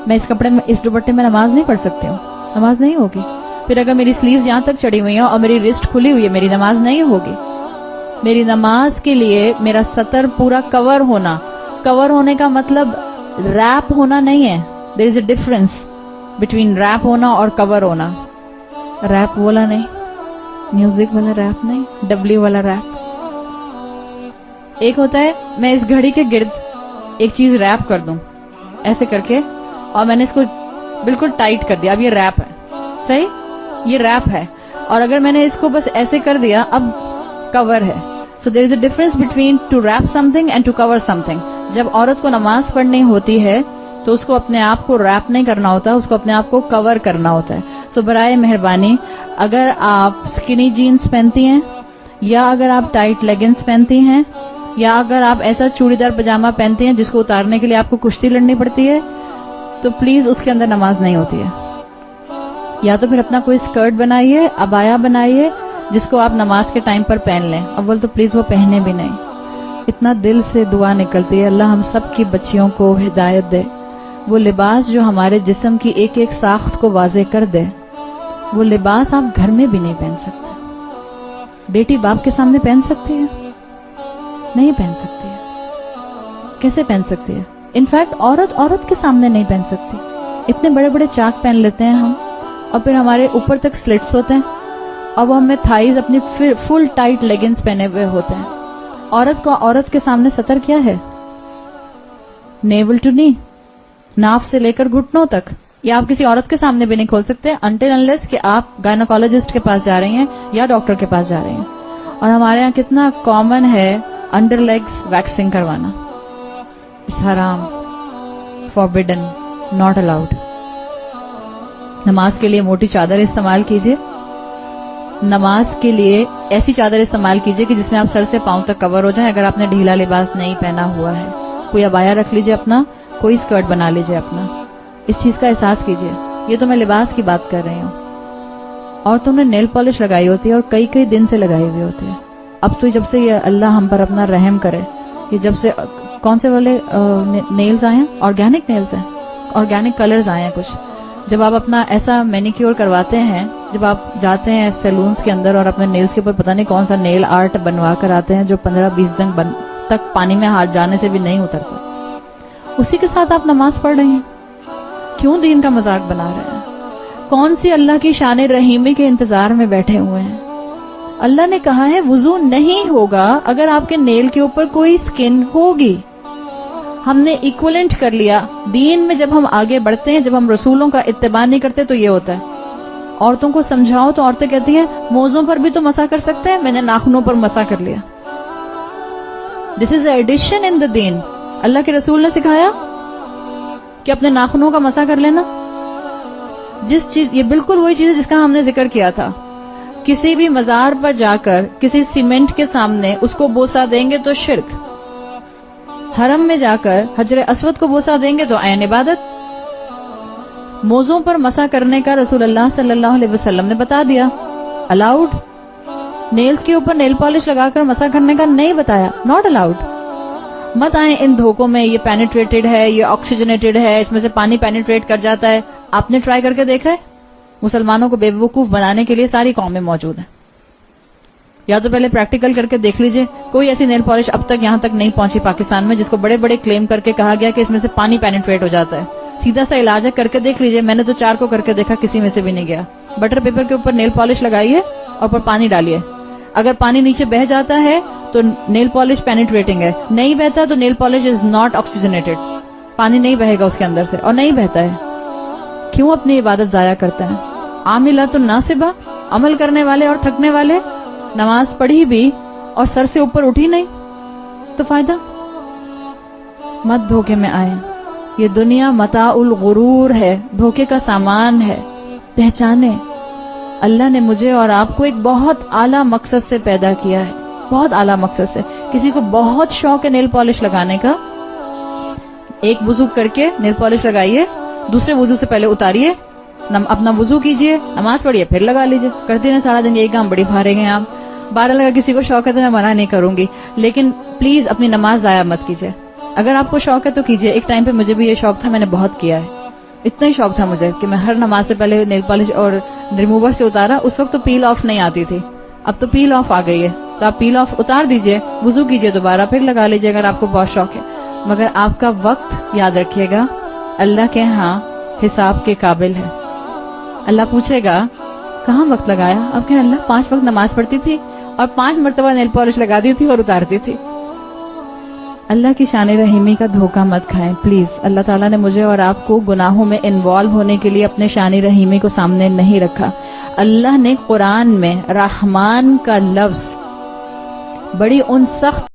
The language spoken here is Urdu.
میں اس کپڑے میں اس دوپٹے میں نماز نہیں پڑھ سکتی ہوں, نماز نہیں ہوگی. پھر اگر میری سلیوز یہاں تک چڑھی ہوئی ہیں اور میری رسٹ کھلی ہوئی ہے, میری نماز نہیں ہوگی. میری نماز کے لیے میرا سطر پورا کور ہونا, کور ہونے کا مطلب ریپ ہونا نہیں ہے. دیر is a difference between rape ہونا اور کور ہونا. ریپ والا نہیں, میوزک والا ریپ نہیں, ڈبلیو والا ریپ. ایک ہوتا ہے میں اس گھڑی کے گرد ایک چیز ریپ کر دوں ایسے کر کے, اور میں نے اس کو بالکل ٹائٹ کر دیا, اب یہ ریپ ہے. صحیح, یہ ریپ ہے. اور اگر میں نے اس کو بس ایسے کر دیا, اب کور ہے. So there is a difference between to wrap something and to cover something. جب عورت کو نماز پڑھنی ہوتی ہے تو اس کو اپنے آپ کو ریپ نہیں کرنا ہوتا, اس کو اپنے آپ کو کور کرنا ہوتا ہے. سو برائے مہربانی اگر آپ سکنی جینز پہنتی ہیں, یا اگر آپ ٹائٹ لیگنز پہنتی ہیں, یا اگر آپ ایسا چوڑی دار پجامہ پہنتی ہیں جس کو اتارنے کے لیے آپ کو کشتی لڑنی پڑتی ہے, تو پلیز اس کے اندر نماز نہیں ہوتی ہے. یا تو پھر اپنا کوئی اسکرٹ بنائیے, عبایا بنائیے, جس کو آپ نماز کے ٹائم پر پہن لیں. اول تو پلیز وہ پہنے بھی نہیں. اتنا دل سے دعا نکلتی ہے, اللہ ہم سب کی بچیوں کو ہدایت دے. وہ لباس جو ہمارے جسم کی ایک ایک ساخت کو واضح کر دے, وہ لباس آپ گھر میں بھی نہیں پہن سکتے. بیٹی باپ کے سامنے پہن سکتی ہے؟ نہیں پہن سکتی ہے. کیسے پہن سکتی ہے؟ انفیکٹ عورت کے سامنے نہیں پہن سکتی. اتنے بڑے بڑے چاک پہن لیتے ہیں ہم, اور پھر ہمارے اوپر تک سلٹس ہوتے ہیں, اور وہ ہمیں تھائیز اپنی فل ٹائٹ لیگنز پہنے ہوئے ہوتے ہیں. عورت کے سامنے سطر کیا ہے؟ نیول ٹو نی, ناف سے لے کر گھٹنوں تک. یا آپ کسی عورت کے سامنے بھی نہیں کھول سکتے انٹل انلیس کہ آپ گائنوکالوجسٹ کے پاس جا رہی ہیں یا ڈاکٹر کے پاس جا رہی ہیں. اور ہمارے یہاں کتنا کامن ہے انڈر لیگز ویکسنگ کروانا. اٹس حرام, فوربڈن, ناٹ الاؤڈ. نماز کے لیے موٹی چادر استعمال کیجیے. نماز کے لیے ایسی چادر استعمال کیجیے کہ جس میں آپ سر سے پاؤں تک کور ہو جائیں. اگر آپ نے ڈھیلا لباس نہیں پہنا ہوا ہے, کوئی عبایا رکھ لیجیے اپنا, کوئی اسکرٹ بنا لیجیے اپنا. اس چیز کا احساس کیجیے. یہ تو میں لباس کی بات کر رہی ہوں. اور تم نے نیل پالش لگائی ہوتی ہے, اور کئی کئی دن سے لگائی ہوئی ہوتی ہے. اب تو جب سے یہ اللہ ہم پر اپنا رحم کرے, کہ جب سے کون سے والے نیلز آئے ہیں, آرگینک نیلز ہیں, آرگینک کلرز آئے ہیں کچھ. جب آپ اپنا ایسا مینیکیور کرواتے ہیں, جب آپ جاتے ہیں سیلونز کے اندر اور اپنے نیلز کے اوپر پتہ نہیں کون سا نیل آرٹ بنوا کر آتے ہیں جو 15-20 دن تک پانی میں ہاتھ جانے سے بھی نہیں اترتا, اسی کے ساتھ آپ نماز پڑھ رہے ہیں. کیوں دین کا مذاق بنا رہے ہیں؟ کون سی اللہ کی شان رحیمی کے انتظار میں بیٹھے ہوئے ہیں؟ اللہ نے کہا ہے وضو نہیں ہوگا اگر آپ کے نیل کے اوپر کوئی سکن ہوگی. ہم نے ایکولنٹ کر لیا. دین میں جب ہم آگے بڑھتے ہیں, جب ہم رسولوں کا اتباع نہیں کرتے تو یہ ہوتا ہے. عورتوں کو سمجھاؤ تو عورتیں کہتی ہیں موزوں پر بھی تو مسح کر سکتے ہیں, میں نے ناخنوں پر مسح کر لیا. دس از اے ایڈیشن ان دا دین. اللہ کے رسول نے سکھایا کہ اپنے ناخنوں کا مسح کر لینا. جس چیز, یہ بالکل وہی چیز ہے جس کا ہم نے ذکر کیا تھا. کسی بھی مزار پر جا کر کسی سیمنٹ کے سامنے اس کو بوسہ دیں گے تو شرک. حرم میں جا کر حجر اسود کو بوسہ دیں گے تو عین عبادت. موزوں پر مسح کرنے کا رسول اللہ صلی اللہ علیہ وسلم نے بتا دیا, الاؤڈ. نیلز کے اوپر نیل پالش لگا کر مسح کرنے کا نہیں بتایا, ناٹ الاؤڈ. مت آئیں ان دھوکوں میں, یہ پینیٹریٹڈ ہے, یہ آکسیجنیٹڈ ہے, اس میں سے پانی پینیٹریٹ کر جاتا ہے. آپ نے ٹرائی کر کے دیکھا ہے؟ مسلمانوں کو بے وقوف بنانے کے لیے ساری قومیں موجود ہیں. یا تو پہلے پریکٹیکل کر کے دیکھ لیجئے. کوئی ایسی نیل پالش اب تک یہاں تک نہیں پہنچی پاکستان میں جس کو بڑے بڑے کلیم کر کے کہا گیا کہ اس میں سے پانی پینیٹریٹ ہو جاتا ہے. سیدھا سا علاج ہے, کر کے دیکھ لیجئے. میں نے تو 4 کو کر کے دیکھا, کسی میں سے بھی نہیں گیا. بٹر پیپر کے اوپر نیل پالش لگائیے اور اوپر پانی ڈالیے. اگر پانی نیچے بہ جاتا ہے تو نیل پالش پینیٹریٹنگ ہے, نہیں بہتا تو nail polish is not oxygenated. پانی نہیں بہے گا اس کے اندر سے, اور نہیں بہتا ہے. کیوں اپنی عبادت ضائع کرتے ہیں؟ عاملات الناصبہ, عمل کرنے والے اور تھکنے والے. نماز پڑھی بھی اور سر سے اوپر اٹھی نہیں تو فائدہ. مت دھوکے میں آئے. یہ دنیا متاع الغرور ہے, دھوکے کا سامان ہے. پہچانے اللہ نے مجھے اور آپ کو ایک بہت اعلیٰ مقصد سے پیدا کیا ہے, بہت اعلیٰ مقصد سے. کسی کو بہت شوق ہے نیل پالش لگانے کا, ایک وضو کر کے نیل پالش لگائیے, دوسرے وضو سے پہلے اتاریے, اپنا وضو کیجئے, نماز پڑھیے, پھر لگا لیجئے. کرتے ہیں سارا دن یہی کام, بڑی بھارے گئے آپ. 12 لگا کسی کو شوق ہے تو میں منع نہیں کروں گی, لیکن پلیز اپنی نماز ضائع مت کیجئے. اگر آپ کو شوق ہے تو کیجئے. ایک ٹائم پہ مجھے بھی یہ شوق تھا, میں نے بہت کیا ہے. اتنا ہی شوق تھا مجھے کہ میں ہر نماز سے پہلے نیل پالش اور ریموور سے اتارا. اس وقت تو پیل آف نہیں آتی تھی, اب تو پیل آف آ گئی ہے, تو آپ پیل آف اتار دیجئے, وضو کیجئے, دوبارہ پھر لگا لیجئے اگر آپ کو بہت شوق ہے. مگر آپ کا وقت یاد رکھیے گا اللہ کے ہاں حساب کے قابل ہے. اللہ پوچھے گا کہاں وقت لگایا؟ آپ کہیں اللہ 5 وقت نماز پڑھتی تھی اور 5 مرتبہ نیل پالش لگاتی تھی اور اتارتی تھی. اللہ کی شان رحیمی کا دھوکہ مت کھائیں پلیز. اللہ تعالیٰ نے مجھے اور آپ کو گناہوں میں انوالو ہونے کے لیے اپنے شان رحیمی کو سامنے نہیں رکھا. اللہ نے قرآن میں رحمان کا لفظ بڑی ان سخت